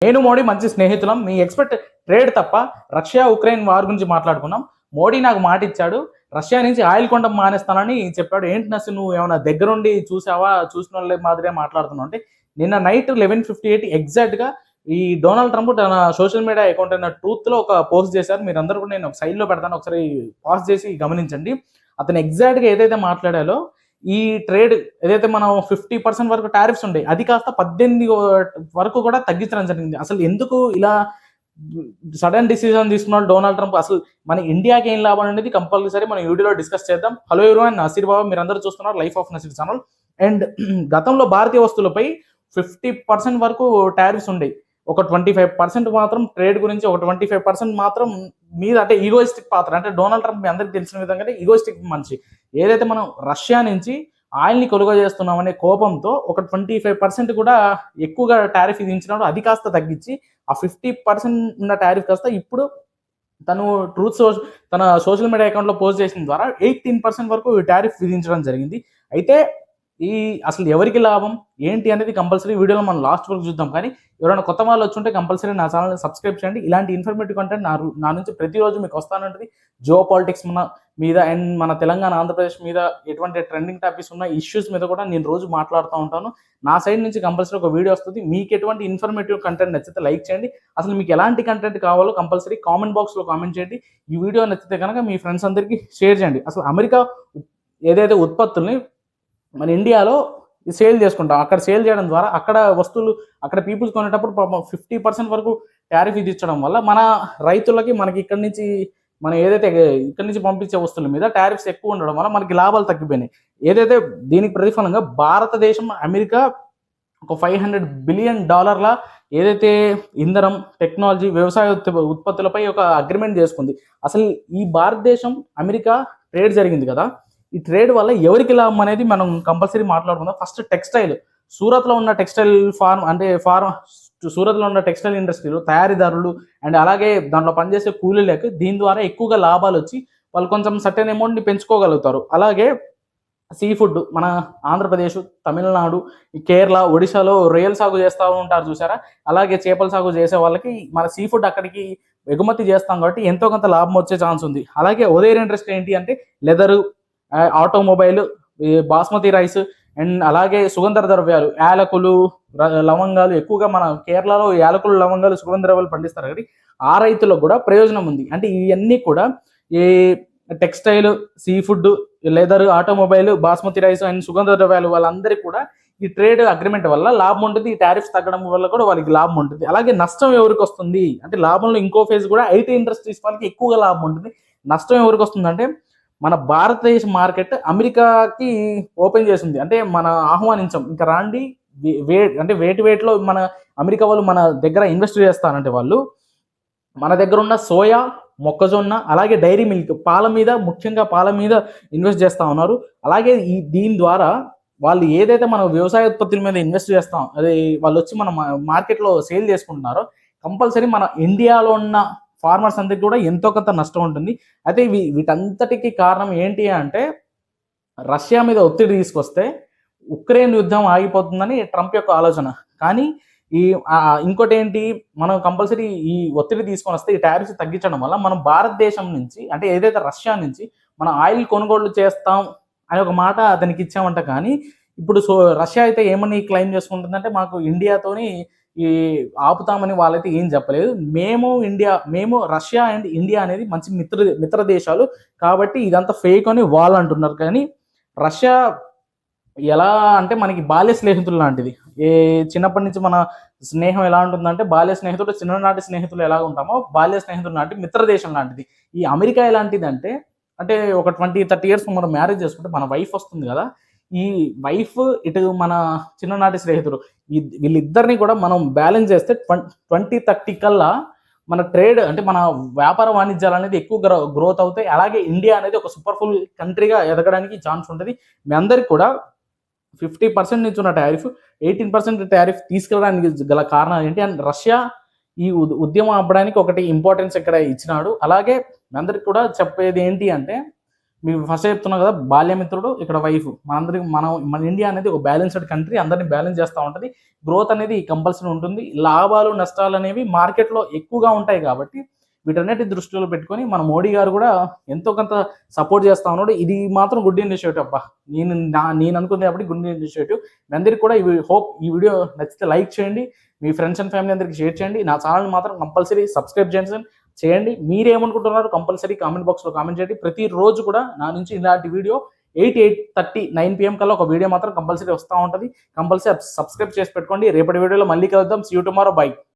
నేను మోడీ మంచి స్నేహితులం. మీ expect trade తప్ప రష్యా ఉక్రెయిన్ వార్ గురించి మాట్లాడుకున్నాం. మోడీ నాకు మాట ఇచ్చాడు, రష్యా నుంచి ఆయిల్ కొనడం మానేస్తానని చెప్పాడు. ఏంటి నస్సు నువ్వు ఏమైనా దగ్గరుండి చూసావా, చూసిన వాళ్ళే మాదిరే మాట్లాడుతున్నావు అంటే, నిన్న నైట్ 11:58 ఎగ్జాక్ట్గా ఈ డొనాల్డ్ ట్రంప్ తన సోషల్ మీడియా అకౌంట్ అయిన ట్రూత్లో ఒక పోస్ట్ చేశారు. మీరందరూ కూడా నేను ఒక సైడ్లో పెడతాను, ఒకసారి పాజ్ చేసి గమనించండి. అతను ఎగ్జాక్ట్గా ఏదైతే మాట్లాడాలో, ఈ ట్రేడ్ ఏదైతే మనం 50% వరకు టారిఫ్స్ ఉండే అది కాస్త 18 వరకు కూడా తగ్గించడం జరిగింది. అసలు ఎందుకు ఇలా సడన్ డిసిజన్ తీసుకున్నాడు డొనాల్డ్ ట్రంప్? అసలు మన ఇండియాకి ఏం లాభం అనేది కంపల్సరీ మనం వీడియోలో డిస్కస్ చేద్దాం. హలో ఎవరీవన్, నసీర్ బాబా, మీరందరూ చూస్తున్నారు life of Naseer channel. And గతంలో భారతీయ వస్తువులపై 50% వరకు టారిఫ్స్ ఉండే, ఒక 25% మాత్రం ట్రేడ్ గురించి, ఒక 25% మాత్రం మీద అంటే ఈగోయిస్టిక్ పాత్ర. అంటే డొనాల్డ్ ట్రంప్ మీ అందరికి తెలిసిన విధంగానే ఈగోయిస్టిక్ మనిషి. ఏదైతే మనం రష్యా నుంచి ఆయిల్ని కొనుగోలు చేస్తున్నామనే కోపంతో ఒక 25% కూడా ఎక్కువగా టారిఫ్ విధించినాడు. అది కాస్త తగ్గించి ఆ 50% ఉన్న టారిఫ్ కాస్త ఇప్పుడు తను తన సోషల్ మీడియా అకౌంట్లో పోస్ట్ చేసిన ద్వారా 18% వరకు టారిఫ్ విధించడం జరిగింది. అయితే ఈ అసలు ఎవరికి లాభం ఏంటి అనేది కంపల్సరీ వీడియోలో మనం లాస్ట్ వరకు చూద్దాం. కానీ ఎవరైనా కొత్త వాళ్ళు వచ్చుంటే కంపల్సరీ నా ఛానల్ని సబ్స్క్రైబ్ చేయండి. ఇలాంటి ఇన్ఫర్మేటివ్ కంటెంట్ నా నుంచి ప్రతిరోజు మీకు వస్తానంటుంది. జియో పాలిటిక్స్ మీద అండ్ మన తెలంగాణ, ఆంధ్రప్రదేశ్ మీద ఎటువంటి ట్రెండింగ్ టాపిక్స్ ఉన్న ఇష్యూస్ మీద కూడా నేను రోజు మాట్లాడుతూ ఉంటాను. నా సైడ్ నుంచి కంపల్సరీ ఒక వీడియో వస్తుంది. మీకు ఎటువంటి ఇన్ఫర్మేటివ్ కంటెంట్ నచ్చితే లైక్ చేయండి. అసలు మీకు ఎలాంటి కంటెంట్ కావాలో కంపల్సరీ కామెంట్ బాక్స్లో కామెంట్ చేయండి. ఈ వీడియో నచ్చితే కనుక మీ ఫ్రెండ్స్ అందరికీ షేర్ చేయండి. అసలు అమెరికా ఏదైతే ఉత్పత్తుల్ని మన ఇండియాలో సేల్ చేసుకుంటాం, అక్కడ సేల్ చేయడం ద్వారా అక్కడ వస్తువులు అక్కడ పీపుల్స్ కొనేటప్పుడు 50% వరకు టారిఫ్ విధించడం వల్ల మన రైతులకి మనకి ఇక్కడ నుంచి పంపించే వస్తువుల మీద టారిఫ్స్ ఎక్కువ ఉండడం వల్ల మనకి లాభాలు తగ్గిపోయినాయి. ఏదైతే దీనికి ప్రతిఫలంగా భారతదేశం అమెరికా ఒక $500 బిలియన్ ఏదైతే ఇంధనం, టెక్నాలజీ, వ్యవసాయ ఉత్పత్తులపై ఒక అగ్రిమెంట్ చేసుకుంది. అసలు ఈ భారతదేశం అమెరికా ట్రేడ్ జరిగింది కదా, ఈ ట్రేడ్ వల్ల ఎవరికి లాభం అనేది మనం కంపల్సరీ మాట్లాడుకుందాం. ఫస్ట్ టెక్స్టైల్, సూరత్లో ఉన్న టెక్స్టైల్ సూరత్లో ఉన్న టెక్స్టైల్ ఇండస్ట్రీలు, తయారీదారులు అండ్ అలాగే దాంట్లో పనిచేసే కూలీలకు దీని ద్వారా ఎక్కువగా లాభాలు వచ్చి వాళ్ళు కొంచెం సర్టెన్ అమౌంట్ని పెంచుకోగలుగుతారు. అలాగే సీ ఫుడ్, మన ఆంధ్రప్రదేశ్, తమిళనాడు, కేరళ, ఒడిశాలో రొయ్యల సాగు చేస్తూ ఉంటారు చూసారా, అలాగే చేపల సాగు చేసే వాళ్ళకి మన సీ ఫుడ్ అక్కడికి ఎగుమతి చేస్తాం కాబట్టి ఎంతో కొంత లాభం వచ్చే ఛాన్స్ ఉంది. అలాగే ఉదయం ఇండస్ట్రీ ఏంటి అంటే leather, automobile, basmati rice and అలాగే సుగంధ ద్రవ్యాలు, యాలకులు, లవంగాలు, ఎక్కువగా మన కేరళలో యాలకులు, లవంగాలు, సుగంధ ద్రవ్యాలు పండిస్తారు కాబట్టి ఆ రైతులకు కూడా ప్రయోజనం ఉంది. అంటే ఇవన్నీ కూడా ఈ textile, sea food, leather, automobile, basmati rice and సుగంధ ద్రవ్యాలు వాళ్ళందరికీ కూడా ఈ ట్రేడ్ అగ్రిమెంట్ వల్ల లాభం ఉంటుంది. ఈ టారిఫ్స్ తగ్గడం వల్ల కూడా వాళ్ళకి లాభం ఉంటుంది. అలాగే నష్టం ఎవరికి వస్తుంది అంటే, లాభంలో ఇంకో ఫేజ్ కూడా ఐటీ ఇండస్ట్రీస్ వాళ్ళకి ఎక్కువగా లాభం ఉంటుంది. నష్టం ఎవరికి వస్తుంది అంటే, మన భారతదేశ మార్కెట్ అమెరికాకి ఓపెన్ చేసింది అంటే మన ఆహ్వానించాం, ఇంకా రాండి అంటే వేటిలో మన అమెరికా వాళ్ళు మన దగ్గర ఇన్వెస్ట్ చేస్తారంటే వాళ్ళు మన దగ్గర ఉన్న సోయా, మొక్కజొన్న, అలాగే డైరీ మిల్క్, ముఖ్యంగా పాల మీద ఇన్వెస్ట్ చేస్తూ ఉన్నారు. అలాగే దీని ద్వారా వాళ్ళు ఏదైతే మన వ్యవసాయ ఉత్పత్తుల మీద ఇన్వెస్ట్ చేస్తాం, అది వాళ్ళు వచ్చి మన మార్కెట్లో సేల్ చేసుకుంటున్నారో కంపల్సరీ మన ఇండియాలో ఉన్న ఫార్మర్స్ అందరికీ కూడా ఎంతో కొంత నష్టం ఉంటుంది. అయితే వీటంతటికి కారణం ఏంటి అంటే, రష్యా మీద ఒత్తిడి తీసుకొస్తే ఉక్రెయిన్ యుద్ధం ఆగిపోతుందని ట్రంప్ యొక్క ఆలోచన. కానీ ఇంకోటి ఏంటి, మనం కంపల్సరీ ఈ ఒత్తిడి తీసుకొని వస్తే ఈ టారిఫ్స్ తగ్గించడం వల్ల మనం భారతదేశం నుంచి అంటే ఏదైతే రష్యా నుంచి మనం ఆయిల్ కొనుగోలు చేస్తాం అనే ఒక మాట అతనికి ఇచ్చామంట. కానీ ఇప్పుడు రష్యా అయితే ఏమని క్లెయిమ్ చేసుకుంటుందంటే, మాకు ఇండియాతోని ఈ ఆపుతామని వాళ్ళైతే ఏం చెప్పలేదు. మేము రష్యా అండ్ ఇండియా అనేది మంచి మిత్ర దేశాలు కాబట్టి ఇదంతా ఫేక్ అని వాళ్ళు అంటున్నారు. కానీ రష్యా ఎలా అంటే మనకి బాల్య స్నేహితులు లాంటిది. చిన్నప్పటి నుంచి మన స్నేహం ఎలా ఉంటుందంటే, బాల్య స్నేహితులు, చిన్ననాటి స్నేహితులు ఎలా ఉంటామో బాల్య స్నేహితులు లాంటి మిత్ర దేశం లాంటిది. ఈ అమెరికా ఎలాంటిది అంటే ఒక 20-30 ఇయర్స్ మనం మ్యారేజ్ చేసుకుంటే మన వైఫ్ వస్తుంది కదా, ఈ వైఫ్ ఇటు మన చిన్ననాటి స్నేహితుడు, వీళ్ళిద్దరిని కూడా మనం బ్యాలెన్స్ చేస్తే 2030 కల్లా మన ట్రేడ్ అంటే మన వ్యాపార వాణిజ్యాలు అనేది ఎక్కువ గ్రోత్ అవుతాయి. అలాగే ఇండియా అనేది ఒక సూపర్ఫుల్ కంట్రీగా ఎదగడానికి ఛాన్స్ ఉంటుంది. మీ అందరికి కూడా 50% నుంచి ఉన్న టారిఫ్ 18% టారిఫ్ తీసుకెళ్ళడానికి గల కారణం ఏంటి అండ్ రష్యా ఈ ఉద్యమం ఆపడానికి ఒకటి ఇంపార్టెన్స్ ఇక్కడ ఇచ్చినాడు. అలాగే మీ అందరికి కూడా చెప్పేది ఏంటి అంటే, మీకు ఫస్ట్ చెప్తున్నా కదా, బాల్యమిత్రుడు ఇక్కడ వైఫ్, మనందరికి మన ఇండియా అనేది ఒక బ్యాలెన్స్డ్ కంట్రీ, అందరినీ బ్యాలెన్స్ చేస్తూ ఉంటుంది. గ్రోత్ అనేది కంపల్సరీ ఉంటుంది. లాభాలు నష్టాలు అనేవి మార్కెట్లో ఎక్కువగా ఉంటాయి కాబట్టి వీటన్నిటి దృష్టిలో పెట్టుకొని మన మోడీ గారు కూడా ఎంతో కొంత సపోర్ట్ చేస్తా ఉన్నాడు. ఇది మాత్రం గుడ్ ఇనిషియేటివ్ అబ్బా, నేను అనుకునే కాబట్టి గుడ్ ఇనిషియేటివ్. మీ అందరికీ కూడా ఈ వీడియో నచ్చితే లైక్ చేయండి, మీ ఫ్రెండ్స్ అండ్ ఫ్యామిలీ అందరికి షేర్ చేయండి. నా ఛానల్ మాత్రం కంపల్సరీ సబ్స్క్రైబ్ చేయండి. మీరేమనుకుంటున్నారు కంపల్సరీ కామెంట్ బాక్స్లో కామెంట్ చేయండి. ప్రతిరోజు కూడా నా నుంచి ఇలాంటి వీడియో 8:30 9 PM కల్లా ఒక వీడియో మాత్రం కంపల్సరీ వస్తూ ఉంటుంది. కంపల్సరీ సబ్స్క్రైబ్ చేసి పెట్టుకోండి. రేపటి వీడియోలో మళ్ళీ కలుద్దాం. See you tomorrow. బై.